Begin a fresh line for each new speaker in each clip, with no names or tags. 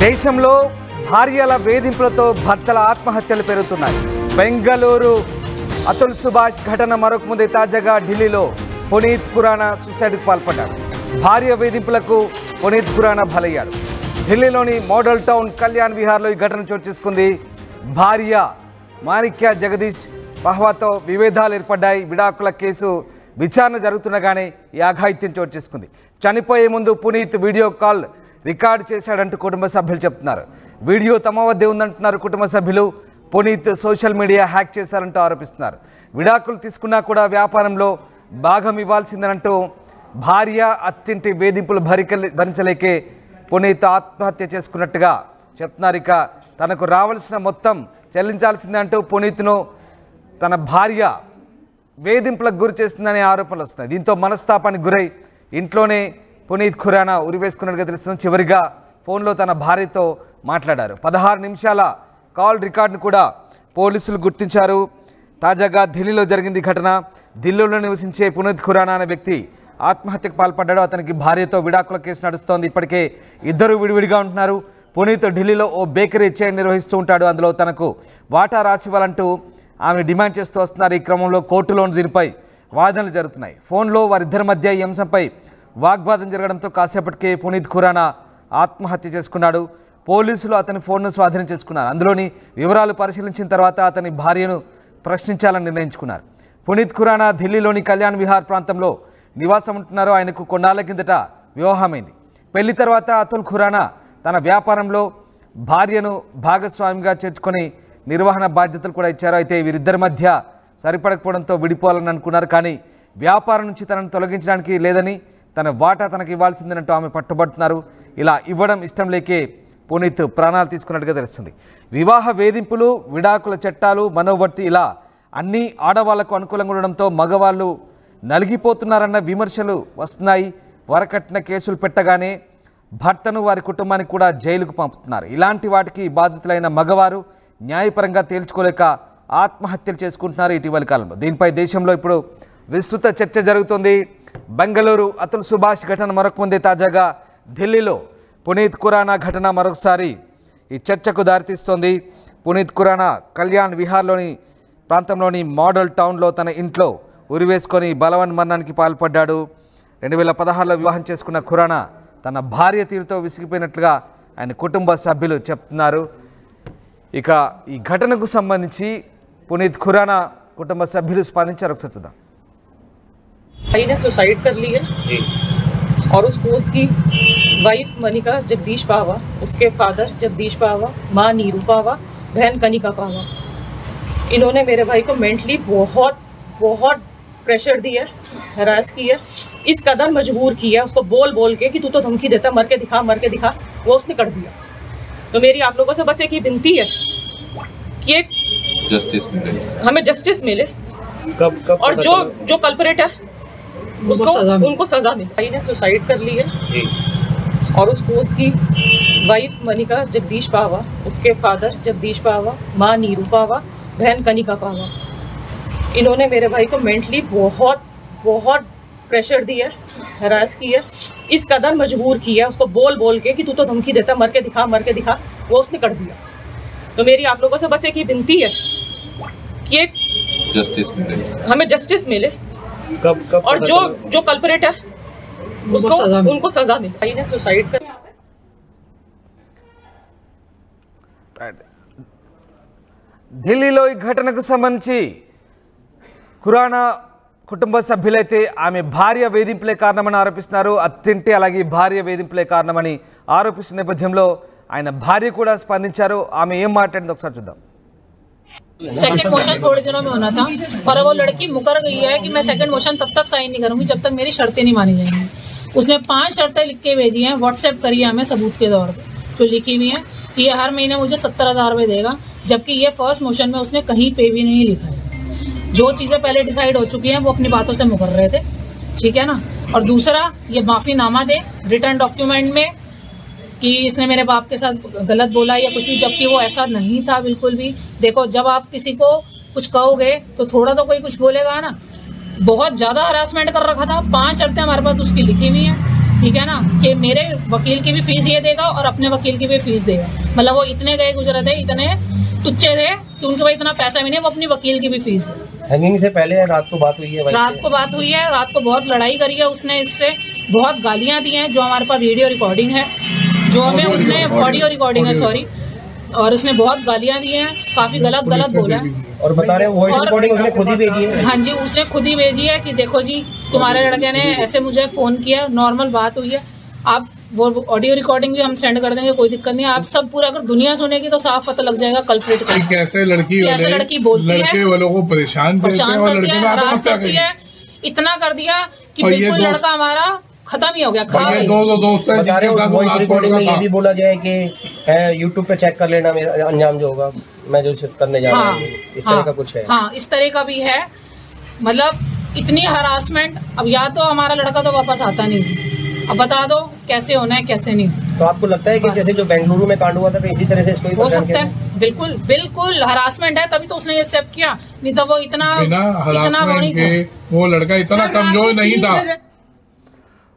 దేశంలో భార్యల వేధింపులతో భర్తల ఆత్మహత్యలు పెరుగుతున్నాయి. బెంగళూరు అతుల్ సుభాష్ ఘటన మరొక ముందే తాజాగా ఢిల్లీలో పునీత్ ఖురానా సూసైడ్కు పాల్పడ్డాడు. భార్య వేధింపులకు పునీత్ ఖురానా బలయ్యాడు. ఢిల్లీలోని మోడల్ టౌన్ కళ్యాణ్ విహార్లో ఈ ఘటన చోటు చేసుకుంది. భార్య మాణిక్య జగదీష్ పహ్వాతో విభేదాలు ఏర్పడ్డాయి. విడాకుల కేసు విచారణ జరుగుతుండగానే ఈ అఘాయిత్యం చోటు చేసుకుంది. చనిపోయే ముందు పునీత్ వీడియో కాల్ రికార్డు చేశాడంటూ కుటుంబ సభ్యులు చెప్తున్నారు. వీడియో తమ వద్దే ఉందంటున్నారు కుటుంబ సభ్యులు. పునీత్ సోషల్ మీడియా హ్యాక్ చేశారంటూ ఆరోపిస్తున్నారు. విడాకులు తీసుకున్నా కూడా వ్యాపారంలో భాగం ఇవ్వాల్సిందనంటూ భార్య అత్తింటి వేధింపులు భరించలేకే పునీత్ ఆత్మహత్య చేసుకున్నట్టుగా చెప్తున్నారు. ఇక తనకు రావాల్సిన మొత్తం చెల్లించాల్సిందంటూ పునీత్ను తన భార్య వేధింపులకు గురి చేస్తుందనే ఆరోపణలు వస్తున్నాయి. దీంతో మనస్తాపానికి గురై ఇంట్లోనే పునీత్ ఖురానా ఉరివేసుకున్నట్టుగా తెలుస్తుంది. చివరిగా ఫోన్లో తన భార్యతో మాట్లాడారు. 16 నిమిషాల కాల్ రికార్డును కూడా పోలీసులు గుర్తించారు. తాజాగా ఢిల్లీలో జరిగింది ఘటన. ఢిల్లీలో నివసించే పునీత్ ఖురానా అనే వ్యక్తి ఆత్మహత్యకు పాల్పడ్డాడు. అతనికి భార్యతో విడాకుల కేసు నడుస్తోంది. ఇప్పటికే ఇద్దరు విడివిడిగా ఉంటున్నారు. పునీత్ ఢిల్లీలో ఓ బేకరీ చైన్ నిర్వహిస్తూ ఉంటాడు. అందులో తనకు వాటా రాసివ్వాలంటూ ఆమె డిమాండ్ చేస్తూ వస్తున్నారు. ఈ క్రమంలో కోర్టులోని దీనిపై వాదనలు జరుగుతున్నాయి. ఫోన్లో వారిద్దరి మధ్య ఈ అంశంపై వాగ్వాదం జరగడంతో కాసేపటికే పునీత్ ఖురానా ఆత్మహత్య చేసుకున్నాడు. పోలీసులు అతని ఫోన్ను స్వాధీనం చేసుకున్నారు. అందులోని వివరాలు పరిశీలించిన తర్వాత అతని భార్యను ప్రశ్నించాలని నిర్ణయించుకున్నారు. పునీత్ ఖురానా ఢిల్లీలోని కళ్యాణ్ విహార్ ప్రాంతంలో నివాసం ఉంటున్నారు. ఆయనకు కొన్నాళ్ల కిందట వివాహమైంది. పెళ్లి తర్వాత అతుల్ ఖురానా తన వ్యాపారంలో భార్యను భాగస్వామిగా చేర్చుకొని నిర్వహణ బాధ్యతలు కూడా ఇచ్చారు. అయితే వీరిద్దరి మధ్య సరిపడకపోవడంతో విడిపోవాలని అనుకున్నారు. కానీ వ్యాపారం నుంచి తనను తొలగించడానికి లేదని, తన వాటా తనకు ఇవ్వాల్సిందేనంటూ ఆమె పట్టుబడుతున్నారు. ఇలా ఇవ్వడం ఇష్టం లేకే పునీత్ ప్రాణాలు తీసుకున్నట్టుగా తెలుస్తుంది. వివాహ వేధింపులు, విడాకుల చట్టాలు, మనోవర్తి ఇలా అన్నీ ఆడవాళ్లకు అనుకూలంగా ఉండడంతో మగవాళ్ళు నలిగిపోతున్నారన్న విమర్శలు వస్తున్నాయి. వరకట్న కేసులు పెట్టగానే భర్తను వారి కుటుంబానికి కూడా జైలుకు పంపుతున్నారు. ఇలాంటి వాటికి బాధితులైన మగవారు న్యాయపరంగా తేల్చుకోలేక ఆత్మహత్యలు చేసుకుంటున్నారు ఇటీవలి కాలంలో. దీనిపై దేశంలో ఇప్పుడు విస్తృత చర్చ జరుగుతుంది. బెంగళూరు అతుల్ సుభాష్ ఘటన మరొక ముందే తాజాగా ఢిల్లీలో పునీత్ ఖురానా ఘటన మరొకసారి ఈ చర్చకు దారితీస్తోంది. పునీత్ ఖురానా కళ్యాణ్ విహార్లోని ప్రాంతంలోని మోడల్ టౌన్లో తన ఇంట్లో ఉరివేసుకొని బలవన్మరణానికి పాల్పడ్డాడు. 2016లో వివాహం చేసుకున్న ఖురానా తన భార్య తీరుతో విసిగిపోయినట్లుగా ఆయన కుటుంబ సభ్యులు చెప్తున్నారు. ఇక ఈ ఘటనకు సంబంధించి పునీత్ ఖురానా కుటుంబ సభ్యులు స్పందించారు. ఒకసారి చూద్దాం.
भाई ने सुसाइड कर ली है और उसको उसकी वाइफ मनिका जगदीश पावा, उसके फादर जगदीश पावा, माँ नीरू पावा, बहन कनिका पावा, इन्होंने मेरे भाई को मेंटली बहुत बहुत प्रेशर दिया, हरास किया, इस कदर मजबूर किया उसको बोल बोल के कि तू तो धमकी देता, मर के दिखा, वो उसने कर दिया। तो मेरी आप लोगों से बस एक ही विनती है कि एक जस्टिस मिले, हमें जस्टिस मिले। कब और जो कल्परेट है उनको सजा मिले। भाई ने सुसाइड कर ली है और उसको उसकी वाइफ मनिका जगदीश पावा, उसके फादर जगदीश पावा, माँ नीरू पावा, बहन कनिका पावा, इन्होंने मेरे भाई को मेंटली बहुत बहुत प्रेशर दिया, हरास किया, इस कदर मजबूर किया उसको बोल बोल के कि तू तो धमकी देता, मर के दिखा, वो उसने कर दिया। तो मेरी आप लोगों से बस एक ही विनती है कि एक जस्टिस मिले, हमें जस्टिस मिले। कब और जो कल्परेट है उनको सजा मिले। भाई ने सुसाइड कर
ఢిల్లీలో ఈ ఘటనకు సంబంధించి ఖురానా కుటుంబ సభ్యులైతే ఆమె భార్య వేధింపులే కారణమని ఆరోపిస్తున్నారు. అత్తింటి అలాగే భార్య వేధింపులే కారణమని ఆరోపిస్తున్న నేపథ్యంలో ఆయన భార్య కూడా స్పందించారు. ఆమె ఏం మాట్లాడిందో ఒకసారి చూద్దాం.
सेकंड मोशन थोड़े दिनों में होना था पर वो लड़की मुकर गई है कि मैं सेकंड मोशन तब तक साइन नहीं करूंगी जब तक मेरी शर्तें नहीं मानी जाएंगी। उसने 5 शर्तें लिख के भेजी हैं, व्हाट्सएप करी है हमें सबूत के तौर पे, जो लिखी हुई है कि ये हर महीने मुझे 70,000 रुपये देगा, जबकि ये फर्स्ट मोशन में उसने कहीं पे भी नहीं लिखा है। जो चीज़ें पहले डिसाइड हो चुकी हैं वो अपनी बातों से मुकर रहे थे, ठीक है ना। और दूसरा ये माफीनामा दे रिटर्न डॉक्यूमेंट में कि इसने मेरे बाप के साथ गलत बोला या कुछ भी, जबकि वो ऐसा नहीं था बिल्कुल भी। देखो जब आप किसी को कुछ कहोगे तो थोड़ा तो कोई कुछ बोलेगा ना। बहुत ज़्यादा हरासमेंट कर रखा था। 5 शर्तें हमारे पास उसकी लिखी हुई हैं, ठीक है ना, कि मेरे वकील की भी फीस ये देगा और अपने वकील की भी फीस देगा। मतलब वो इतने गए गुजरे थे, इतने तुच्छे थे कि उनके पास इतना पैसा भी नहीं, वो अपनी वकील की भी फीस है।
हैंगिंग से पहले रात को बात हुई है?
रात को बात हुई है, रात को बहुत लड़ाई करी है उसने, इससे बहुत गालियां दी हैं, जो हमारे पास वीडियो रिकॉर्डिंग है, जो हमें उसने ऑडियो रिकॉर्डिंग है सॉरी, और उसने बहुत गालियां दी हैं, काफी गलत बोला है।
और बता रहे हैं वॉइस रिकॉर्डिंग उसने खुद ही भेजी है?
हाँ जी, उसने खुद ही भेजी है कि देखो जी तुम्हारे लड़के ने ऐसे मुझे फोन किया, नॉर्मल बात हुई है। आप वो ऑडियो रिकॉर्डिंग भी हम सेंड कर देंगे, कोई दिक्कत नहीं है। आप सब पूरा अगर दुनिया सुनेगी तो साफ पता लग जाएगा कल्प्रिट का।
कैसे लड़की
बोलती है,
लड़के वालों को परेशान करती है, हरास करती है,
इतना कर दिया कि बिल्कुल लड़का हमारा खत्म ही हो गया, खा गए।
वॉइस रिकॉर्डिंग में ये भी बोला गया है कि यूट्यूब पे चेक कर लेना मेरा अंजाम जो होगा, मैं जो करने जा रहा हूँ, इस तरह का कुछ है।
हाँ, इस तरह का भी है। मतलब इतनी हरासमेंट। अब या तो हमारा लड़का तो वापस आता नहीं जी, अब बता दो कैसे होना है कैसे नहीं।
तो आपको लगता है कि जैसे जो बेंगलुरु में कांड हुआ था इसी तरह से इसको
हो सकता है? बिल्कुल बिल्कुल हरासमेंट है, तभी तो उसने ये एक्सेप्ट किया, नहीं तो वो इतना
वो लड़का इतना कमजोर नहीं था।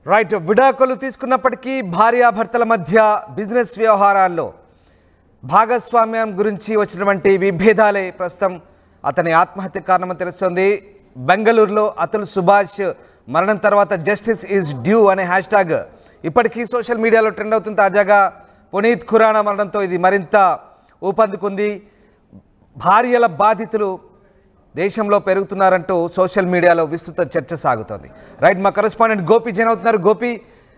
రైట్, విడాకులు తీసుకున్నప్పటికీ భార్యాభర్తల మధ్య బిజినెస్ వ్యవహారాల్లో భాగస్వామ్యం గురించి వచ్చినటువంటి విభేదాలే ప్రస్తుతం అతని ఆత్మహత్య కారణమని తెలుస్తోంది. బెంగళూరులో అతుల్ సుభాష్ మరణం తర్వాత జస్టిస్ ఈజ్ డ్యూ అనే హ్యాష్ ట్యాగ్ ఇప్పటికీ సోషల్ మీడియాలో ట్రెండ్ అవుతుంది. తాజాగా పునీత్ ఖురానా మరణంతో ఇది మరింత ఊపందుకుంది. భార్యల బాధితులు దేశంలో పెరుగుతున్నారంటూ సోషల్ మీడియాలో విస్తృత చర్చ సాగుతోంది. రైట్, మా కరెస్పాండెంట్ గోపి జైన్ అవుతున్నారు. గోపి,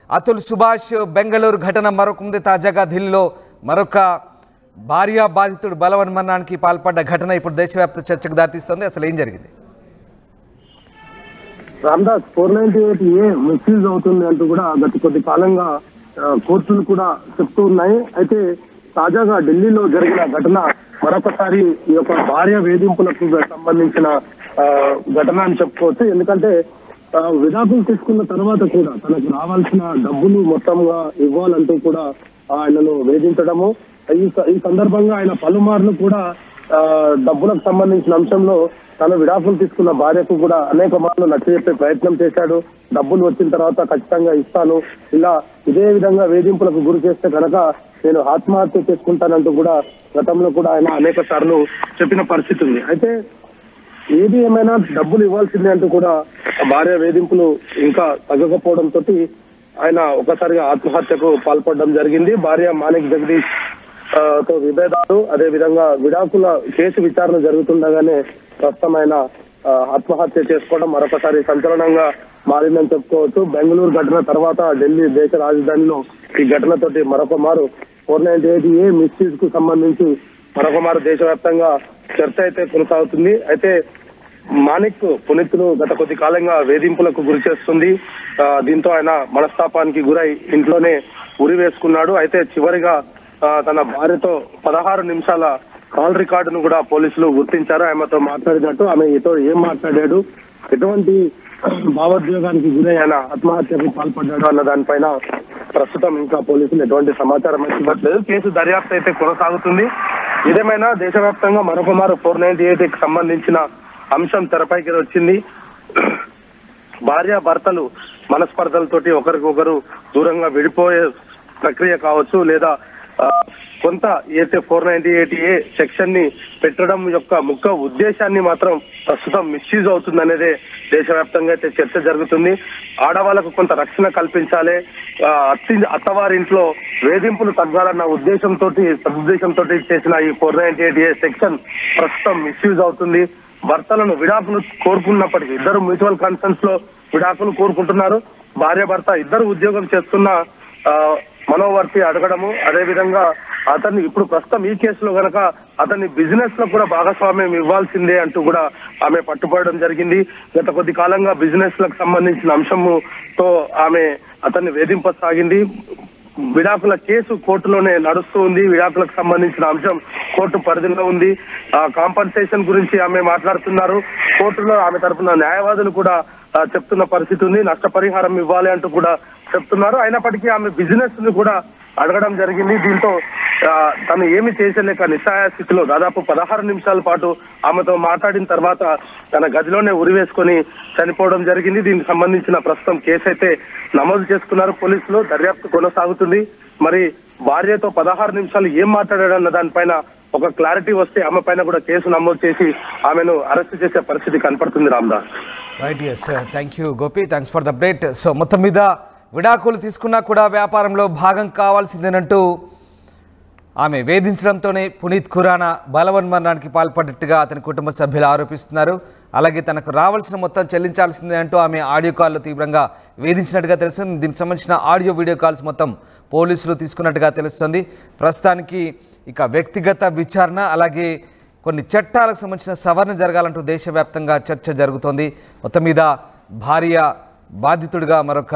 అతుల్ సుభాష్ బెంగళూరు ఘటన మరొక ముందే తాజాగా ఢిల్లీలో మరొక భార్యా బాధితుడు బలవన్మరణానికి పాల్పడ్డ ఘటన ఇప్పుడు దేశవ్యాప్త చర్చకు దారితీస్తోంది. అసలు ఏం జరిగింది?
రామ్దాస్ 498A మిస్యూజ్ అవుతుంది అంటూ కూడా గత కొద్ది కాలంగా కోర్టులు కూడా చెప్తూ ఉన్నాయి. అయితే తాజాగా ఢిల్లీలో జరిగిన ఘటన మరొకసారి ఈ యొక్క భార్య వేధింపులకు సంబంధించిన ఘటన అని చెప్పుకోవచ్చు. ఎందుకంటే విడాకులు తీసుకున్న తర్వాత కూడా తనకు రావాల్సిన డబ్బులు మొత్తంగా ఇవ్వాలంటూ కూడా ఆయనను వేధించడము, ఈ సందర్భంగా ఆయన పలుమార్లు కూడా డబ్బులకు సంబంధించిన అంశంలో తను విడాకులు తీసుకున్న భార్యకు కూడా అనేక మార్లు నచ్చజెప్పే ప్రయత్నం చేశాడు. డబ్బులు వచ్చిన తర్వాత ఖచ్చితంగా ఇస్తాను, ఇలా ఇదే విధంగా వేధింపులకు గురి చేస్తే కనుక నేను ఆత్మహత్య చేసుకుంటానంటూ కూడా గతంలో కూడా ఆయన అనేక సార్లు చెప్పిన పరిస్థితి ఉంది. అయితే ఏది ఏమైనా డబ్బులు ఇవ్వాల్సిందే అంటూ కూడా భార్య వేధింపులు ఇంకా తగ్గకపోవడంతో ఆయన ఒకసారిగా ఆత్మహత్యకు పాల్పడడం జరిగింది. భార్య మాణిక్ జగదీష్ తో విభేదాలు, అదే విధంగా విడాకుల కేసు విచారణ జరుగుతుండగానే ప్రస్తుతం ఆయన ఆత్మహత్య చేసుకోవడం మరొకసారి సంచలనంగా మారిందని చెప్పుకోవచ్చు. బెంగళూరు ఘటన తర్వాత ఢిల్లీ దేశ రాజధానిలో ఈ ఘటనతోటి మరొక మారు 498A మిస్యూజ్ కు సంబంధించి మరొక మారు దేశవ్యాప్తంగా చర్చ అయితే కొనసాగుతుంది. అయితే మాణిక్ పునీత్ను గత కొద్ది కాలంగా వేధింపులకు గురి చేస్తుంది. దీంతో ఆయన మనస్తాపానికి గురై ఇంట్లోనే ఉరి వేసుకున్నాడు. అయితే చివరిగా తన భార్యతో 16 నిమిషాల కాల్ రికార్డును కూడా పోలీసులు గుర్తించారు. ఆమెతో మాట్లాడినట్టు, ఆమె ఇతో ఏం మాట్లాడాడు, ఎటువంటి భావోద్వేగానికి గురై ఆయన ఆత్మహత్యకు పాల్పడ్డాడు అన్న దానిపైన ప్రస్తుతం ఇంకా పోలీసులు ఎటువంటి సమాచారం ఇవ్వట్లేదు. కేసు దర్యాప్తు అయితే కొనసాగుతుంది. ఇదేమైనా దేశవ్యాప్తంగా మరొక మారు 498కి సంబంధించిన అంశం తెరపైకి వచ్చింది. భార్య భర్తలు మనస్పర్ధలతోటి ఒకరికొకరు దూరంగా విడిపోయే ప్రక్రియ కావచ్చు, లేదా కొంత ఏదైతే 498A సెక్షన్ ని పెట్టడం యొక్క ముఖ్య ఉద్దేశాన్ని మాత్రం ప్రస్తుతం మిస్యూజ్ అవుతుందనేదే దేశవ్యాప్తంగా అయితే చర్చ జరుగుతుంది. ఆడవాళ్లకు కొంత రక్షణ కల్పించాలి, అత్తవారింట్లో వేధింపులు తగ్గాలన్న సదుద్దేశంతో చేసిన ఈ 498A సెక్షన్ ప్రస్తుతం మిస్యూజ్ అవుతుంది. భర్తలను విడాకులు కోరుకున్నప్పటికీ ఇద్దరు మ్యూచువల్ కన్సర్న్స్ లో విడాకులు కోరుకుంటున్నారు. భార్య భర్త ఇద్దరు ఉద్యోగం చేస్తున్న మనోవర్తి అడగడము, అదేవిధంగా అతన్ని ఇప్పుడు ప్రస్తుతం ఈ కేసులో గనక అతన్ని బిజినెస్ లో కూడా భాగస్వామ్యం ఇవ్వాల్సిందే అంటూ కూడా ఆమె పట్టుబడడం జరిగింది. గత కొద్ది కాలంగా బిజినెస్ లకు సంబంధించిన అంశంతో ఆమె అతన్ని వేధింపసాగింది. విడాకుల కేసు కోర్టులోనే నడుస్తూ ఉంది. విడాకులకు సంబంధించిన అంశం కోర్టు పరిధిలో ఉంది. కాంపన్సేషన్ గురించి ఆమె మాట్లాడుతున్నారు. కోర్టులో ఆమె తరఫున న్యాయవాదులు కూడా చెప్తున్న పరిస్థితి ఉంది. నష్టపరిహారం ఇవ్వాలి అంటూ కూడా చెప్తున్నారు. అయినప్పటికీ ఆమె బిజినెస్ ని కూడా అడగడం జరిగింది. దీంతో తను ఏమి చేసలేక నిస్సహాయ స్థితిలో దాదాపు 16 నిమిషాల పాటు ఆమెతో మాట్లాడిన తర్వాత తన గదిలోనే ఉరివేసుకొని చనిపోవడం జరిగింది. దీనికి సంబంధించిన ప్రస్తుతం కేసు అయితే నమోదు చేసుకున్నారు పోలీసులు. దర్యాప్తు కొనసాగుతుంది. మరి భార్యతో 16 నిమిషాలు ఏం మాట్లాడాడన్న దానిపైన ఒక క్లారిటీ వస్తే ఆమె పైన కూడా కేసు నమోదు చేసి ఆమెను అరెస్ట్ చేసే పరిస్థితి కనపడుతుంది. Ramdas.
Right, yes, thank you Gopi, thanks for the update. So మొత్తం మీద విడాకులు తీసుకున్నా కూడా వ్యాపారంలో భాగం కావాల్సిందేనంటూ ఆమె వేధించడంతోనే పునీత్ ఖురానా బలవన్మరణానికి పాల్పడ్డట్టుగా అతని కుటుంబ సభ్యులు ఆరోపిస్తున్నారు. అలాగే తనకు రావాల్సిన మొత్తం చెల్లించాల్సిందే అంటూ ఆమె ఆడియో కాల్లో తీవ్రంగా వేధించినట్టుగా తెలుస్తుంది. దీనికి సంబంధించిన ఆడియో వీడియో కాల్స్ మొత్తం పోలీసులు తీసుకున్నట్టుగా తెలుస్తుంది. ప్రస్తుతానికి ఇక వ్యక్తిగత విచారణ అలాగే కొన్ని చట్టాలకు సంబంధించిన సవరణ జరగాలంటూ దేశవ్యాప్తంగా చర్చ జరుగుతోంది. మొత్తం మీద భార్య బాధితుడిగా మరొక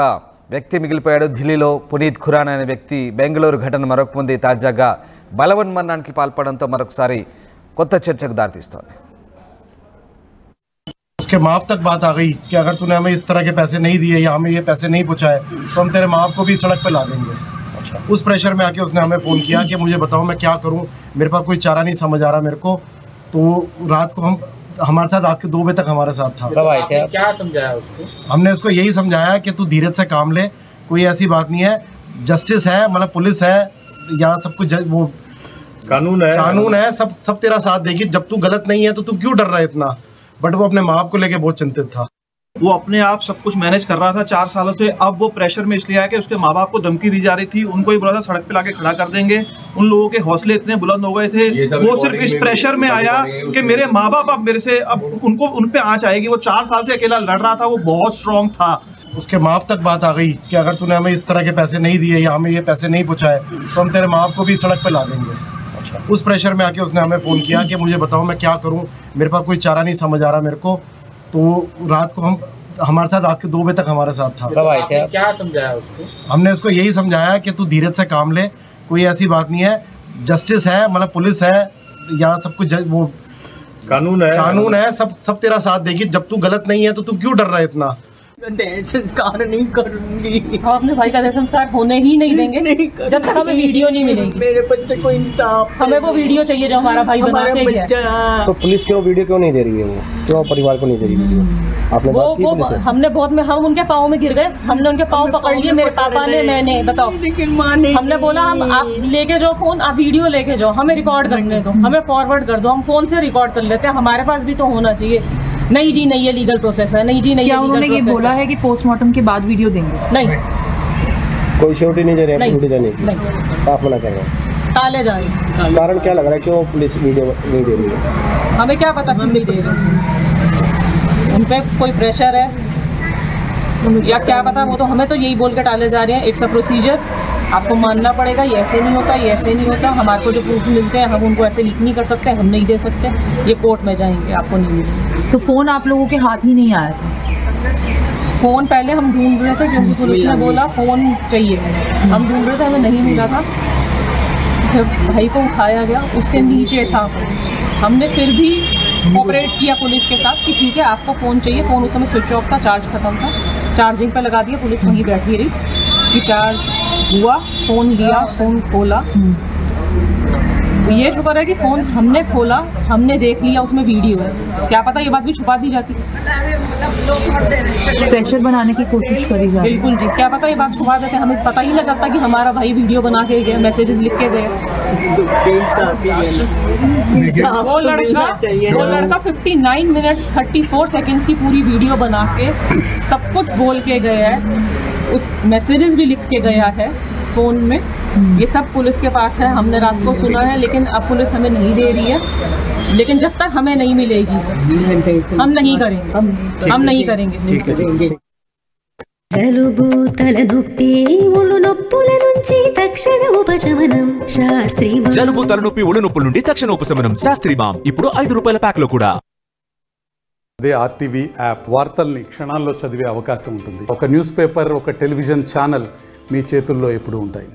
వ్యక్తి మిగిలిపోయాడు. ఢిల్లీలో పునీత్ ఖురానా అనే వ్యక్తి బెంగళూరు ఘటన మరొక ముందే తాజాగా బలవన్మరణానికి పాల్పడడంతో మరొకసారి కొత్త చర్చకు దారితీస్తోంది.
उसके माँ बाप तक बात आ गई कि अगर तूने हमें इस तरह के पैसे नहीं दिए या हमें ये पैसे नहीं पहुँचाए तो हम तेरे माँ बाप को भी सड़क पे ला देंगे। उस प्रेशर में आके उसने हमें फ़ोन किया कि मुझे बताओ मैं क्या करूँ, मेरे पास कोई चारा नहीं समझ आ रहा मेरे को। तो रात को हमारे साथ रात के 2 बजे तक हमारे साथ था।
कब आए थे?
क्या समझाया उसको? हमने उसको यही समझाया कि तू धीरज से काम ले, कोई ऐसी बात नहीं है, जस्टिस है, मतलब पुलिस है, यहाँ सब कुछ वो कानून है, सब तेरा साथ देगी। जब तू गलत नहीं है तो तू क्यों डर रहा है इतना? बट वो अपने माँ बाप को लेके बहुत चिंतित था।
वो अपने आप सब कुछ मैनेज कर रहा था 4 सालों से। अब वो प्रेशर में इसलिए आया कि उसके माँ बाप को धमकी दी जा रही थी, उनको ही बोला था सड़क पे लाके खड़ा कर देंगे। उन लोगों के हौसले इतने बुलंद हो गए थे, वो सिर्फ इस प्रेशर में आया कि मेरे माँ बाप अब मेरे से अब उन पे आँच आएगी। वो 4 साल से अकेला लड़ रहा था, वो बहुत स्ट्रॉन्ग था।
उसके माँ बाप तक बात आ गई कि अगर तूने हमें इस तरह के पैसे नहीं दिए या हमें ये पैसे नहीं पहुँचाए तो हम तेरे माँ बाप को भी सड़क पे ला देंगे। उस प्रेशर में आके उसने हमें फ़ोन किया कि मुझे बताओ मैं क्या करूँ, मेरे पास कोई चारा नहीं समझ आ रहा मेरे को। तो रात को हमारे साथ रात के 2 बजे तक हमारे साथ था।
कब आए थे?
क्या समझाया उसको? हमने उसको यही समझाया कि तू धीरज से काम ले, कोई ऐसी बात नहीं है, जस्टिस है, मतलब पुलिस है, यहाँ सब कुछ वो कानून है, सब तेरा साथ देगी। जब तू गलत नहीं है तो तू क्यों डर रहा है इतना?
संस्कार नहीं करूंगी। हम अपने भाई का संस्कार होने ही नहीं देंगे जब तक हमें वीडियो नहीं मिलेगी। मेरे बच्चे को इंसाफ, हमें वो वीडियो चाहिए जो हमारा भाई बना के गया।
तो पुलिस क्यों वीडियो क्यों नहीं दे रही है? वो क्यों परिवार को नहीं दे रही वीडियो? आपने बात की पुलिस से?
हमने बहुत में हम उनके पाँव में गिर गए, हमने उनके पाँव पकड़ लिए, मेरे पापा ने, मैंने, बताओ। हमने बोला हम आप लेके जाओ फोन, आप वीडियो लेके जाओ, हमें रिकॉर्ड करने दो, हमें फॉरवर्ड कर दो, हम फोन से रिकॉर्ड कर लेते हैं, हमारे पास भी तो होना चाहिए। नहीं जी नहीं, ये लीगल प्रोसेस है। नहीं जी नहीं,
क्या उन्होंने ये बोला है कि पोस्टमार्टम के बाद वीडियो देंगे?
नहीं,
कोई श्योरिटी नहीं दे रहे हैं वीडियो देने की?
नहीं,
आप मना कर रहे हैं?
टाले जा रहे हैं।
कारण क्या लग रहा है क्यों पुलिस वीडियो नहीं दे रही है?
हमें क्या पता क्यों नहीं दे रहे, उन पे कोई प्रेशर है या क्या पता। वो तो हमें तो यही बोल के टाले जा रहे हैं, इट्स अ प्रोसीजर, आपको मानना पड़ेगा, ये ऐसे नहीं होता, ये ऐसे नहीं होता। हमारे को जो प्रूफ मिलते हैं हम उनको ऐसे लीक नहीं कर सकते, हम नहीं दे सकते, ये कोर्ट में जाएंगे, आपको नहीं मिलेंगे।
तो फोन आप लोगों के हाथ ही नहीं आया था?
फ़ोन पहले हम ढूंढ रहे थे क्योंकि पुलिस ने बोला फ़ोन चाहिए, हम ढूंढ रहे थे, हमें नहीं मिला था। जब भाई को उठाया गया उसके नीचे था, हमने फिर भी कोऑपरेट किया पुलिस के साथ कि ठीक है आपको फ़ोन चाहिए। फ़ोन उस समय स्विच ऑफ था, चार्ज ख़त्म था, चार्जिंग पर लगा दिया, पुलिस वहीं बैठी रही कि चार्ज हुआ, फ़ोन लिया, फ़ोन खोला। ये शुक्र है कि फ़ोन हमने खोला, हमने देख लिया, उसमें वीडियो है, क्या पता ये बात भी छुपा दी जाती।
प्रेशर बनाने की कोशिश करी जा रही है।
बिल्कुल जी, क्या पता ये बात छुपा देते, हमें पता ही ना चलता कि हमारा भाई वीडियो बना के गया, मैसेजेस लिख के गए। वो लड़का 59 मिनट्स 34 सेकंड्स की पूरी वीडियो बना के सब कुछ बोल के गया है, उस मैसेजेस भी लिख के गया है फ़ोन में। ये सब पुलिस के पास है, हमने रात को सुना है, लेकिन अब पुलिस हमें नहीं दे रही है। लेकिन जब तक हमें नहीं मिलेगी हम नहीं करेंगे, हम नहीं करेंगे।
జలుబు తలనొప్పి ఒళ్ళు నొప్పుల నుంచి తక్షణ ఉపశమనం శాస్త్రీ మామ్.
జలుబు తలనొప్పి ఒళ్ళు నొప్పుల నుండి తక్షణ ఉపశమనం శాస్త్రీ మామ్ ఇప్పుడు ₹5 ప్యాక్ లో కూడా.
అదే ఆర్టీవీ యాప్ వార్తల్ని క్షణాల్లో చదివే అవకాశం ఉంటుంది. ఒక న్యూస్ పేపర్, ఒక టెలివిజన్ ఛానల్ మీ చేతుల్లో ఎప్పుడూ ఉంటాయి.